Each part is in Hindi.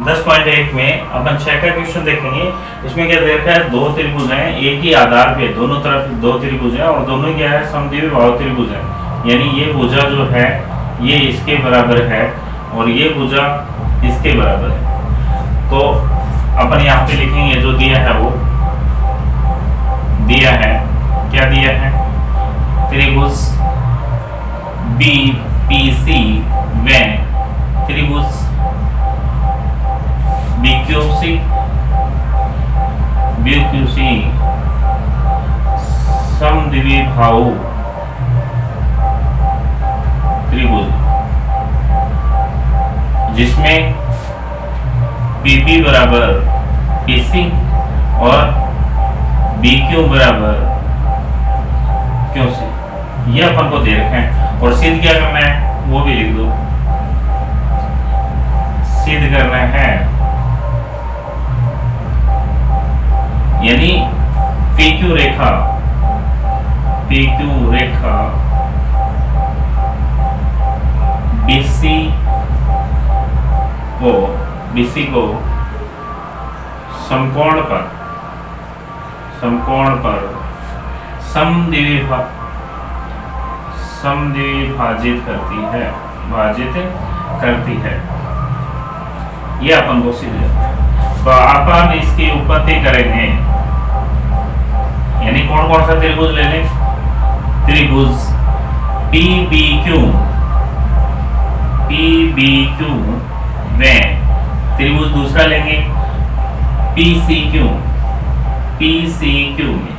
10.1 में अपन 6 का क्वेश्चन देखेंगे। इसमें क्या देखा है, दो त्रिभुज हैं, एक ही आधार पे दोनों तरफ दो त्रिभुज हैं और दोनों क्या है, समद्विबाहु त्रिभुज है। यानी ये भुजा जो है ये इसके बराबर है और ये भुजा इसके बराबर है। तो अपन यहाँ पे लिखेंगे जो दिया है वो दिया है, क्या दिया है, त्रिभुज BPC में त्रिभुज BQC समद्विबाहु त्रिभुज जिसमें PP बराबर PC और BQ बराबर QC, ये अपन को दे रखे हैं। और सिद्ध क्या करना है वो भी लिख दो, सिद्ध करना है। यानी PQ रेखा BC को समकोण पर समद्विभाजित करती है, ये अपन को सिद्ध है। तो अपन इसकी उत्पत्ति करेंगे, यानी कौन कौन सा त्रिभुज ले लें, त्रिभुज PBQ में त्रिभुज दूसरा लेंगे PCQ में,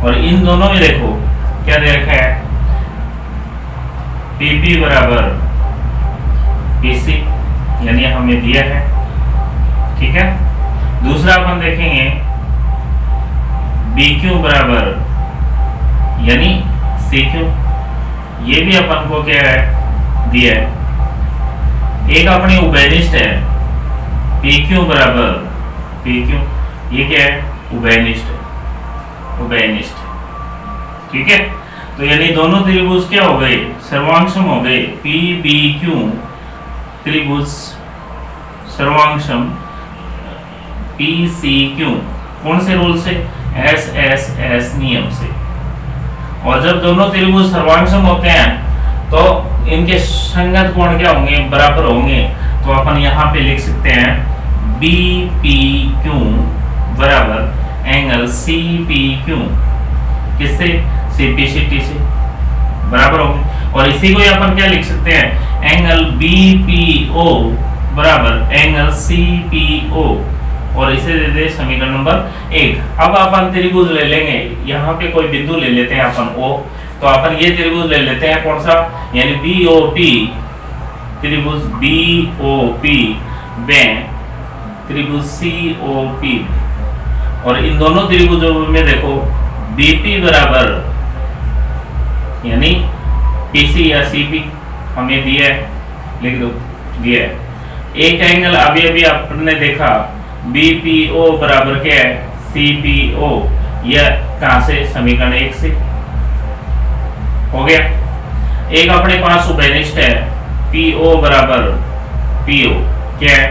और इन दोनों में देखो क्या दे रखा है, PP बराबर PC, यानी हमें दिया है, ठीक है। दूसरा अपन देखेंगे BQ बराबर यानी CQ, ये भी अपन को क्या है दिया है। एक अपनी उभयनिष्ठ है PQ बराबर PQ, ये क्या है, उभयनिष्ठ, ठीक है। तो यानी दोनों त्रिभुज क्या हो गए, सर्वांगसम हो गए। PBQ त्रिभुज सर्वांगसम PCQ, कौन से रूल से, SSS नियम से। और जब दोनों त्रिभुज सर्वांगसम होते हैं तो इनके संगत कोण क्या होंगे, बराबर होंगे। तो अपन यहाँ पे लिख सकते हैं BPQ बराबर एंगल CPQ, किससे, CPCT से बराबर होंगे। और इसी को अपन क्या लिख सकते हैं, एंगल BPO बराबर एंगल CPO, और इसे दे दे समीकरण नंबर 1। अब अपन त्रिभुज ले लेंगे, यहाँ पे कोई बिंदु ले लेते हैं अपन O, तो अपन ये त्रिभुज ले लेते हैं कौन सा, यानी BOP, त्रिभुज BOP में त्रिभुज COP, और इन दोनों त्रिभुजों में देखो BP बराबर यानी PC या CP हमें दिया है, लिख दो, दिया है। एक एंगल अभी आपने देखा BPO बराबर क्या है, CPO, यह कहां से, समीकरण 1 से हो गया। एक अपने पास उभयनिष्ठ है PO बराबर PO, क्या है,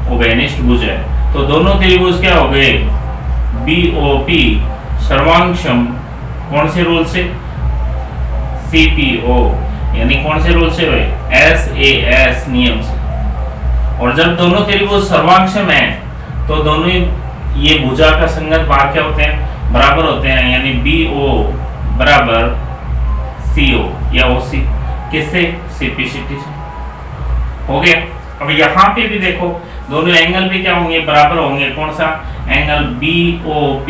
उभयनिष्ठ भुज है। तो दोनों त्रिभुज क्या हो गए, BOP सर्वांगसम, कौन से रूल से, CPO, यानी कौन से रूल से हुए, SAS नियम से। और जब दोनों त्रिभुज सर्वांगसम है तो दोनों ये भुजा का संगत भाग क्या होते हैं, बराबर होते हैं। यानी BO बराबर CO या OC, किससे, CPCT से हो गया। अब यहाँ पे भी देखो दोनों एंगल भी क्या होंगे, बराबर होंगे। कौन सा, एंगल BOP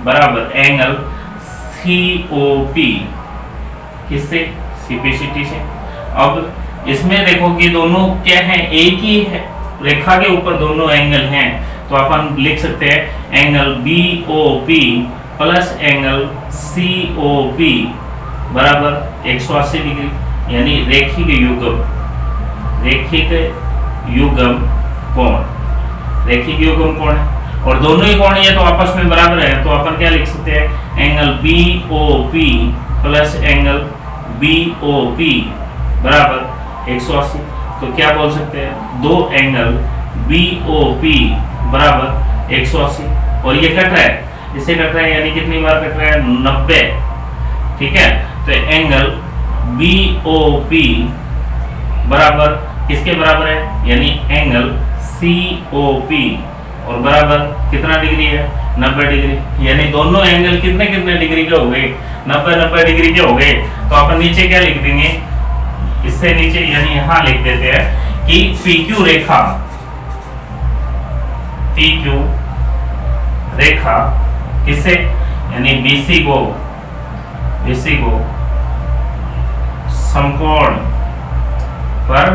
बराबर एंगल COP, किससे, CPCT से। अब इसमें देखो कि दोनों क्या है, एक ही है रेखा के ऊपर दोनों एंगल हैं, तो अपन लिख सकते हैं angle BOP plus angle COP बराबर 180 डिग्री, यानी रैखिक युग्म कोण है। और दोनों ही कोण ये तो आपस में बराबर है, तो अपन क्या लिख सकते हैं, angle BOP plus angle BOP बराबर 180। तो क्या बोल सकते हैं, दो एंगल BOP बराबर 180, और ये कट रहा है, इससे कट रहा है, यानी कितनी बार कट रहा है, 90। ठीक है, तो एंगल BOP बराबर किसके बराबर है, यानी एंगल COP, और बराबर कितना डिग्री है, 90 डिग्री। यानी दोनों एंगल कितने कितने डिग्री के हो गए, 90 डिग्री के हो गए। तो अपन नीचे क्या लिख देंगे, इससे नीचे यानी यहां लिख देते हैं कि PQ रेखा, PQ रेखा किससे, यानी BC को समकोण पर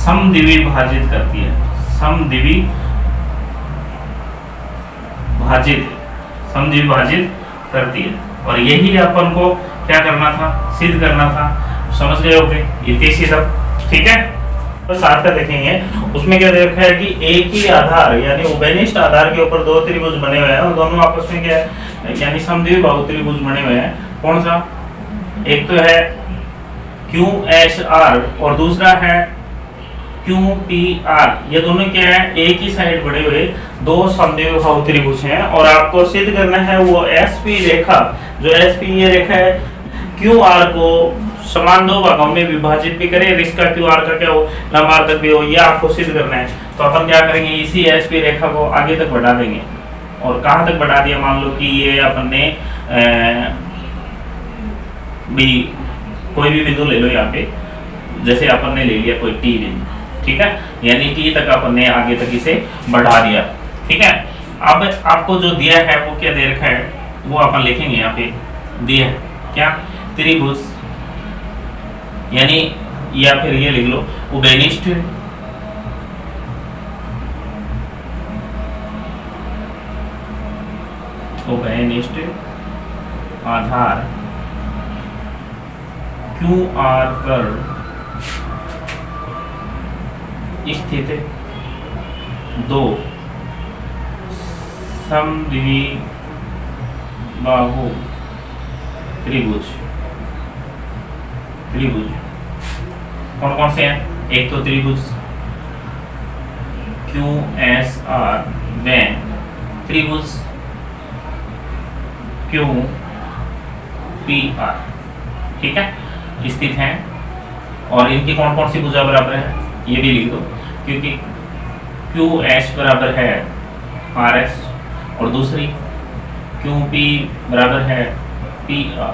समद्विवी भाजित करती है, समद्विवी भाजित करती है। और यही अपन को क्या करना था, सिद्ध करना था। समझ गए होंगे ये तीसरी सब। ठीक है, तो साथ में देखेंगे उसमें क्या दे रखा है कि एक ही आधार यानी उभयनिष्ठ आधार के ऊपर दो त्रिभुज बने हुए हैं, और दोनों आपस में क्या है, यानी समद्विबाहु बाहु त्रिभुज बने हुए हैं। कौन सा, एक तो है QHR और दूसरा है QPR। ये दोनों क्या है, एक ही साइड बड़े हुए दो समद्विबाहु त्रिभुज हैं, और आपको सिद्ध करना है वो SP रेखा, जो SP ये रेखा है QR को समान दो भागों में विभाजित भी करे, इसका QR का क्या हो, लंबार्धक भी हो, ये आपको सिद्ध करना है। तो अपन क्या करेंगे, इसी SP रेखा को आगे तक बढ़ा देंगे। और कहां तक बढ़ा दिया, मान लो कि ये अपन ने कोई भी बिंदु ले लो यहाँ पे, जैसे अपन ने ले लिया कोई T बिंदु, ठीक है, यानी T तक अपन ने आगे तक इसे बढ़ा दिया। ठीक है, अब आपको जो दिया है वो क्या दे रखा है, वो अपन लिखेंगे यहाँ पे, दिया है क्या, त्रिभुज, यानी या फिर ये लिख लो उभयनिष्ठ आधार QR पर स्थित दो समद्विबाहु त्रिभुज कौन कौन से हैं, एक तो त्रिभुज QSR व त्रिभुज QPR, ठीक है, स्थित हैं। और इनकी कौन कौन सी भुजा बराबर है, ये भी लिख दो, क्योंकि QH बराबर है RS और दूसरी QP बराबर है PR।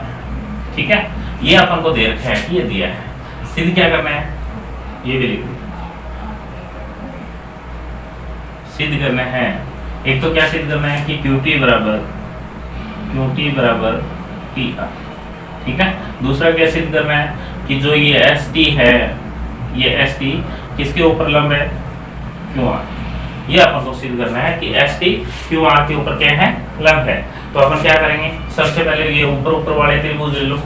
ठीक है, ये अपन को दे रखा है कि ये दिया है, सिद्ध क्या करना है, ये भी लिख दो, सिद्ध करना है। एक तो क्या सिद्ध करना है कि QT बराबर PR। ठीक है, दूसरा क्या सिद्ध करना है कि जो ये ST है, ये ST किसके ऊपर लंब है, QR। ये अपन को सिद्ध करना है कि ST QR के ऊपर क्या है, लंब है। तो अपन क्या करेंगे, सबसे पहले ये ऊपर वाले त्रिभुज ले लो,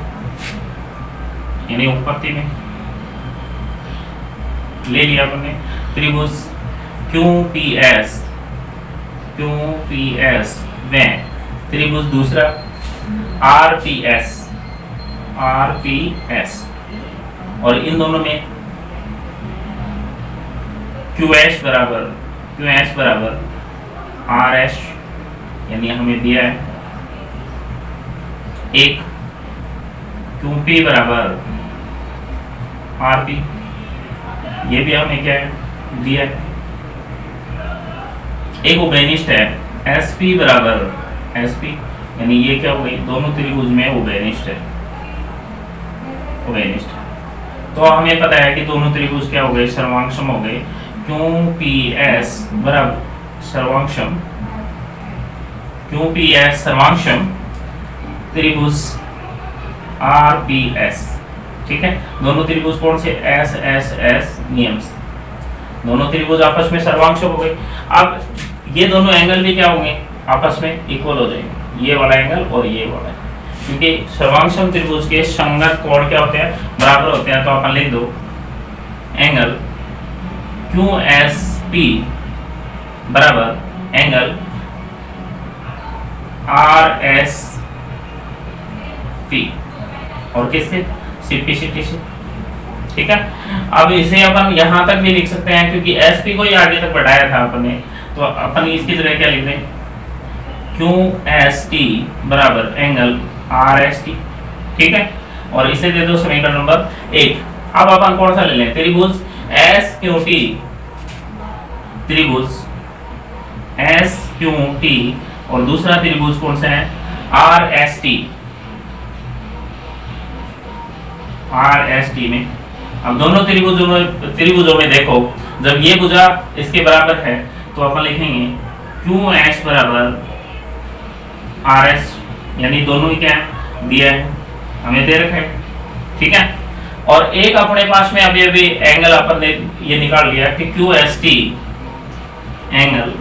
यानी उत्पत्ति में ले लिया अपन ने त्रिभुज QPS में त्रिभुज दूसरा RPS, और इन दोनों में QH बराबर RS, यानी हमें दिया है एक, QP बराबर RP, ये भी हमें क्या है, दिया है। एक उभयनिष्ठ है SP बराबर SP, यानी ये क्या हो गई, दोनों त्रिभुज में उभयनिष्ठ है। तो हमें पता है कि दोनों त्रिभुज क्या हो गए, सर्वांगसम हो गए। QPS बराबर सर्वांगसम त्रिभुज RPS। ठीक है, दोनों त्रिभुज कौन से, SSS नियम से दोनों त्रिभुज आपस में सर्वांगसम हो गए। अब ये दोनों एंगल भी क्या होंगे, आपस में इक्वल हो जाएंगे, ये वाला एंगल और ये वाला, क्योंकि सर्वांगसम त्रिभुज के संगत कोण क्या होते हैं, बराबर होते हैं। तो अपन लिख दो एंगल QSP बराबर एंगल RSP, और किससे, CPCT से। ठीक है। अब इसे अपन यहाँ तक भी लिख सकते हैं क्योंकि एस पी को ही आगे तक बढ़ाया था अपन ने, तो अपन इसकी जगह क्या लिख दें, क्यू एस टी बराबर एंगल आर एस टी, ठीक है। और इसे दे दो समीकरण नंबर 1। अब अपन कौन सा ले लें, त्रिभुज एस क्यू टी, त्रिभुज एस क्यू टी, और दूसरा त्रिभुज कौन सा है, R S T, R S T में। अब दोनों त्रिभुजों में देखो, जब ये भुजा इसके बराबर है तो अपन लिखेंगे क्यू एस बराबर आर एस, यानी दोनों ही क्या दिया है, हमें दे रखा है, ठीक है। और एक अपने पास में अभी अभी एंगल अपन ने ये निकाल लिया कि Q S T, angle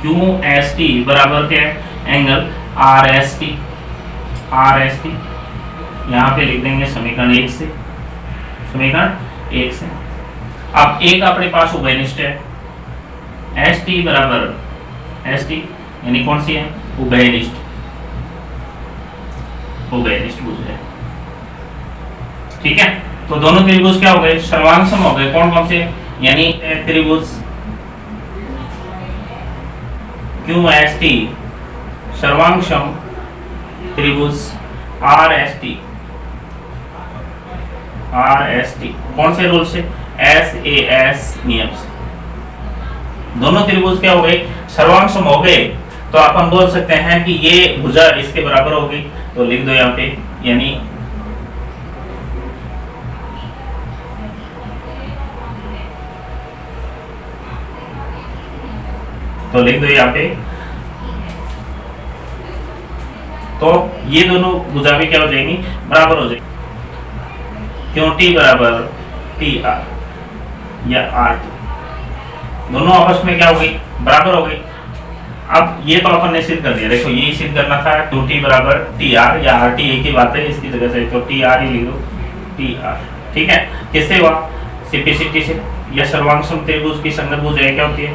Q S T बराबर क्या है, angle R S T, R S T यहाँ पे लिख देंगे समीकरण 1 से, समीकरण 1 से। अब एक अपने पास उभयनिष्ठ है, एस टी बराबर एस टी, यानी कौन सी है, उभयनिष्ठ, उभयनिष्ठ भुज है, ठीक है। तो दोनों त्रिभुज क्या हो गए, सर्वांग हो गए। कौन कौन से, यानी त्रिभुज क्यू एस टी सर्वांग त्रिभुज R S T, R S T कौन से रूल से, एस ए एस नियम से। दोनों त्रिभुज क्या हो गए, सर्वांग हो गए। तो अपन बोल सकते हैं कि ये भुजा इसके बराबर होगी, तो लिख दो यहाँ पे, यानी तो लिख दो यहाँ पे, तो ये दोनों भुजा भी क्या हो जाएंगी, बराबर हो जाएंगी, क्यों टी बराबर टी आर या आर टी, दोनों आपस में क्या हो गई, बराबर हो गई। अब ये तो अपन ने सिद्ध कर दिया, देखो ये सिद्ध करना था, क्यू टी बराबर टी आर या आर टी, एक ही बात है, इसकी जगह से तो टी आर ही लिख दो, टी आर, ठीक है। किससे हुआ, सिम्प्लिसिटी से, या सर्वांग त्रिभुज की संगत भुजाएं क्या होती है,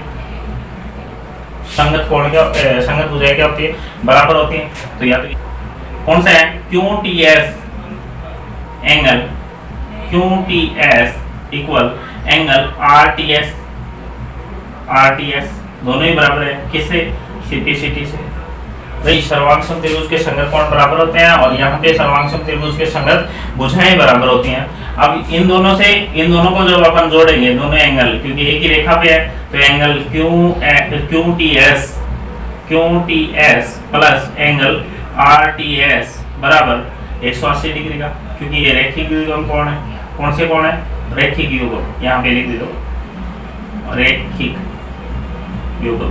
संगत कोण क्या, संगत भुजाएं क्या होती है, बराबर होती है। तो या तो कौन सा है, Q T S angle, Q T S equal angle R T S, R T S दोनों ही बराबर है, किससे, सिम्प्लिसिटी से। भाई सर्वांग त्रिभुज के संगत कोण बराबर होते हैं, और यहाँ पे सर्वांग त्रिभुज के संगत भुजाएं बराबर होती हैं। अब इन दोनों से, इन दोनों को जब अपन जोड़ेंगे, दोनों एंगल, क्योंकि एक ही रेखा पे है, तो angle Q T S plus angle R T S बराबर 180 डिग्री का, क्योंकि ये रेखिक युगल कोण है। कौन से कोण है, रेखिक युगल, यहाँ पे लिख दे दो, रेखिक युगल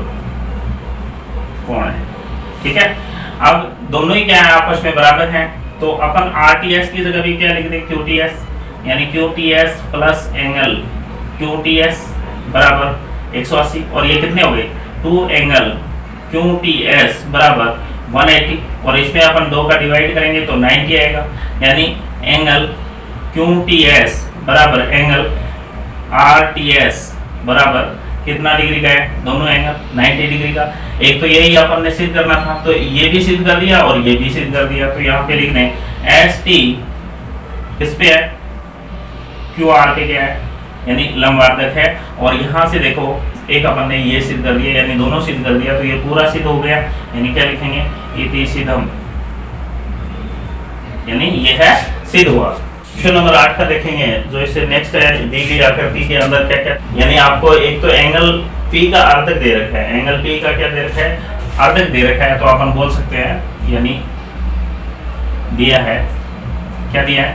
कोण है, ठीक है। अब दोनों ही क्या है, आपस में बराबर हैं, तो अपन आर टी एस की जगह भी क्या लिख दें, क्यू टी एस, यानी Q T S plus angle Q T S बराबर 180, और ये कितने हो गए, 2 एंगल क्यू टी एस बराबर 180, और इसमें अपन 2 का डिवाइड करेंगे तो 90 आएगा, यानी एंगल क्यू टी एस बराबर एंगल आर टी एस बराबर कितना डिग्री का है, दोनों एंगल 90 डिग्री का। एक तो यही अपन ने सिद्ध करना था, तो ये भी सिद्ध कर दिया और ये भी सिद्ध कर दिया। तो यहाँ पे लिख दें एस टी किस पे है, क्यू आर पे क्या है, यानी लंबवर्धक है। और यहाँ से देखो एक अपन ने ये सिद्ध कर दिया, यानी दोनों सिद्ध कर दिया, तो ये पूरा सिद्ध हो गया। यानी क्या लिखेंगे, इति सिद्धम, यानी ये है सिद्ध हुआ। क्वेश्चन नंबर 8 का देखेंगे, जो इससे नेक्स्ट है, दी गई आकृति के अंदर क्या क्या, यानी आपको एक तो एंगल P का अर्धक दे रखा है, एंगल P का क्या दे रखा है, अर्धक दे रखा है। तो अपन बोल सकते हैं, यानी दिया है, क्या दिया है,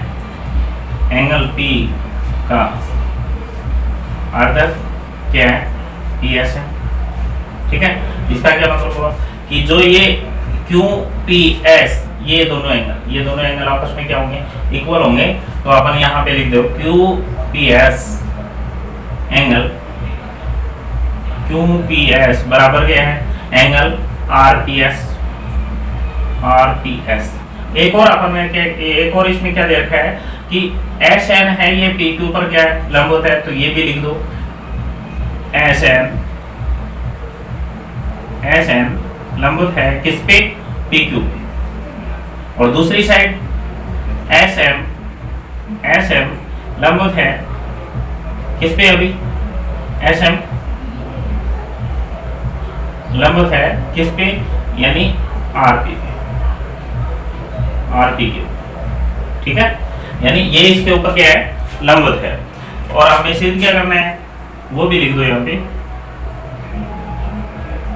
एंगल P का अर्धक क्या है, PS है, ठीक है। इसका क्या मतलब हुआ कि जो ये QPS, ये दोनों एंगल आपस में क्या होंगे, इक्वल होंगे। तो अपन यहाँ पे लिख दो QPS एंगल, QPS बराबर क्या है, एंगल RPS, एक और अपन में क्या, एक और इसमें क्या दे रखा है कि SN है, ये P के ऊपर क्या है, लंबवत है, तो ये भी लिख दो SN लंबवत है किस पे, PQ पे। और दूसरी साइड SM लंबवत है किस पे अभी, एस एम, लंबवत है किस पे, यानी आरपी पे, आरपी के, ठीक है, यानी ये इसके ऊपर क्या है, लंबवत है। और हमें सिद्ध क्या करना है, वो भी लिख दो यहाँ पे,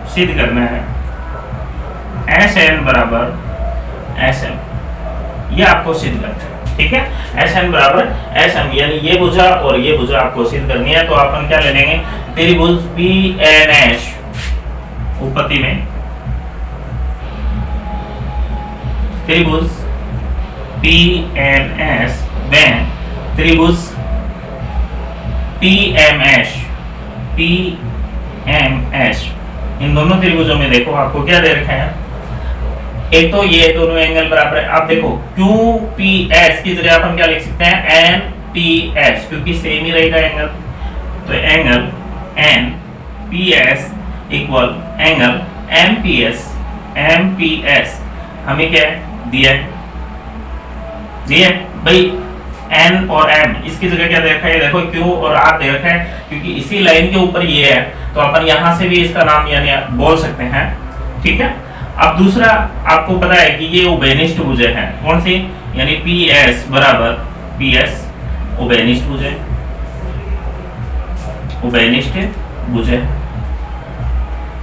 सिद्ध करना है एस एन बराबर एस एम, ये आपको सिद्ध करना है, ठीक है। एस एन बराबर एस एम, यानी ये भुजा और ये भुजा आपको सिद्ध करनी है। तो अपन क्या ले लेंगे, त्रिभुज पी एन एस उपपत्ति में, त्रिभुज पी एन एस में त्रिभुज P M S, P M S, इन दोनों त्रिभुजों में देखो आपको क्या दे रखा है, एक तो ये दोनों एंगल बराबर है। आप देखो QPS की जगह अपन क्या लिख सकते हैं, NPS, क्योंकि सेम ही रहेगा एंगल। तो angle NPS equal angle MPS हमें क्या दिया है भाई, N और M, इसकी जगह क्या दे रखा है, देखो Q और R दे रखा है, क्योंकि इसी लाइन के ऊपर ये है, तो अपन यहां से भी इसका नाम यानी बोल सकते हैं, ठीक है। अब दूसरा आपको पता है कि ये उभयनिष्ठ भुज है, कौन सी, यानी PS बराबर PS, उभयनिष्ठ भुज है, उभयनिष्ठ भुज है।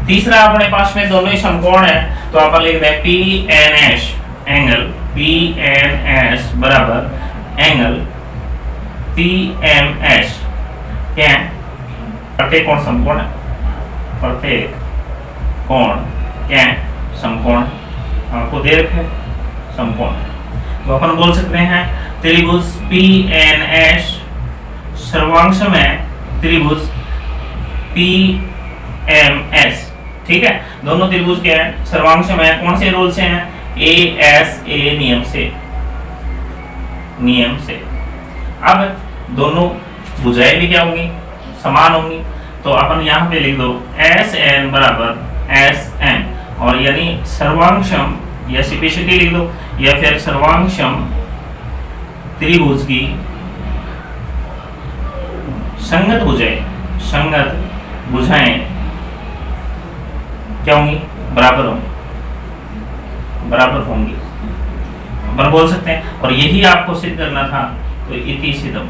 तीसरा अपने पास में दोनों ही समकोण है, तो अपन लिख दें PNS, एंगल PNS बराबर एंगल PMS, क्या है, प्रत्येक कोण समकोण है, प्रत्येक कोण क्या है, समकोण, आपको दे रखा है समकोण। तो अपन बोल सकते हैं त्रिभुज PNS सर्वांश में त्रिभुज PMS, ठीक है। दोनों त्रिभुज क्या है, सर्वांश में, कौन से रूल से हैं, ASA नियम से। अब दोनों भुजाएं भी क्या होंगी, समान होंगी, तो अपन यहाँ पे लिख दो SN बराबर SM, और यानी सर्वांशम या सिपेसिटी लिख दो, या फिर सर्वांशम त्रिभुज की संगत भुजाएं क्या होंगी, बराबर होंगी, अपन बोल सकते हैं। और यही आपको सिद्ध करना था, तो इति सिद्धम।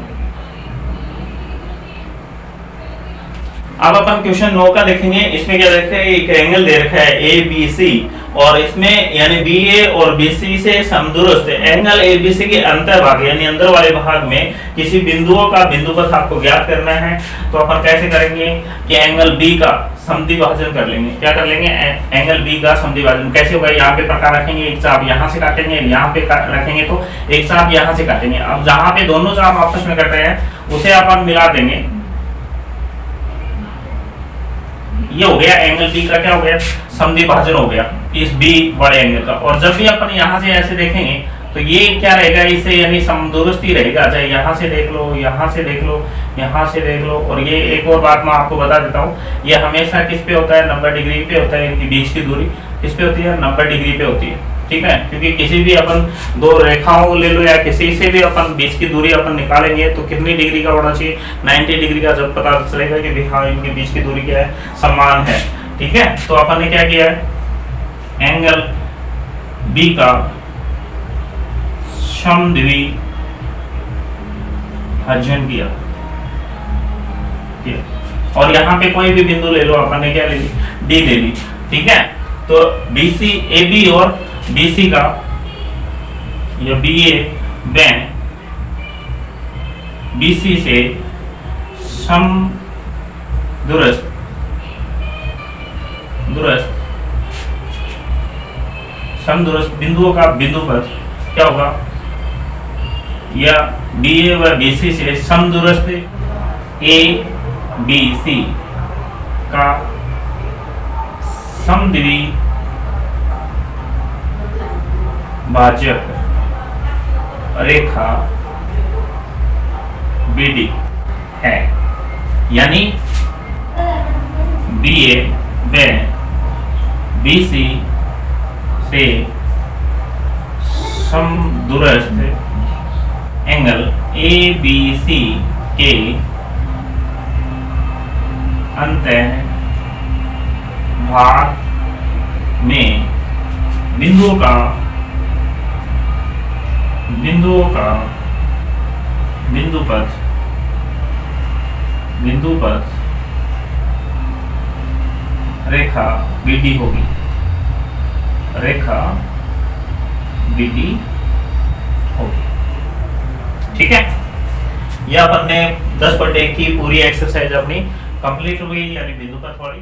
अब अपन क्वेश्चन 9 का देखेंगे। इसमें क्या देखते हैं, एक एंगल दे रखा है ABC, और इसमें यानी BA और BC से समदूरस्थ एंगल ABC के अंतर्भाग यानी अंदर वाले भाग में किसी बिंदुओं का बिंदुपथ आपको ज्ञात करना है। तो अपन कैसे करेंगे कि एंगल B का समद्विभाजन कर लेंगे। क्या कर लेंगे, एंगल B का समद्विभाजन कैसे होगा, यहाँ पे प्रकार रखेंगे, एक चाप यहाँ से काटेंगे, यहाँ पे रखेंगे तो एक चाप यहाँ से काटेंगे। अब जहाँ पे दोनों चाप आपस में कट रहे हैं उसे अपन मिला देंगे, ये हो गया एंगल B का क्या हो गया, समद्विभाजन हो गया इस B वाले एंगल का। और जब भी अपन यहाँ से ऐसे देखेंगे तो ये क्या रहेगा, इसे यानी समदूरस्थ ही रहेगा, चाहे यहाँ से देख लो, यहाँ से देख लो, यहाँ से देख लो। और ये एक और बात मैं आपको बता देता हूँ, ये हमेशा किस पे होता है, 90 डिग्री पे होता है, इनकी बीच की दूरी किस पे होती है, 90 डिग्री पे होती है, ठीक है। क्योंकि किसी भी अपन दो रेखाओं ले लो या किसी से भी अपन बीच की दूरी अपन निकालेंगे तो कितनी डिग्री का होना चाहिए, 90 डिग्री का, जब पता चलेगा कि हाँ इनके बीच की दूरी क्या है, समान है, ठीक है। तो अपन ने क्या किया है, एंगल B का समद्विभाजन किया, और यहाँ पे कोई भी बिंदु ले लो, अपन ने क्या ले ली, D ले ली, ठीक है। तो BC AB और BC का या BA व BC से समदूरस्थ बिंदुओं का बिंदुपथ क्या होगा, या BA व BC से समदूरस्थ ABC का समद्विभाजक रेखा BD है, यानी BA व BC से समदूरस्थ एंगल ए बी सी के अंतः भाग में बिंदुओं का बिंदु पथ रेखा बीडी होगी, रेखा बीडी होगी। ठीक है, यह अपन ने 10/1 की पूरी एक्सरसाइज अपनी कंप्लीट हुई, यानी बिंदु पथ वाली।